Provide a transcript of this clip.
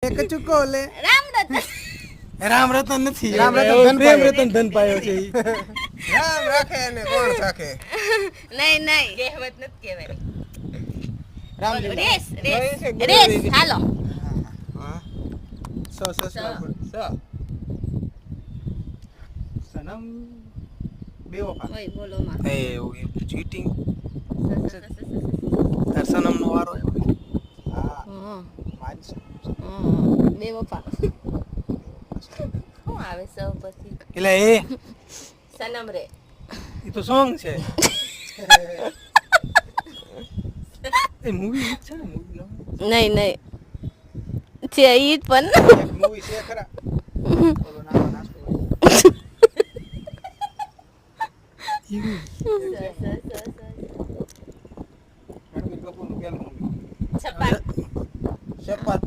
એક ચૂકો લે રામ રતન નથી રામ રતન ધન પ્રેમ પાયો. રતન ધન પાયો છે ઈ. રામ રાખે અને કોણ રાખે નહીં નહીં કહેવત નથી કહેવાય. રામલીલા રેસ રેસ છે, ગુરુ રેસ દેવી. હાલો હા સનમ બેવફા ઓય બોલો માં એ એવું ચીટિંગ દર્શનમ નો વારો આવ્યો. હા હા મારી છે. બે વફા શું આવે સૌ પછી એટલે સનમ રે એ તો સોંગ છે એ મૂવી છે ને મૂવી નહીં નહીં છે ઈ જ પણ એક મૂવી છે ખરા ઓલો નાનો નાસ્તો હોય. રણબીર કપૂરનું પેલું મૂવી છપાક શપથ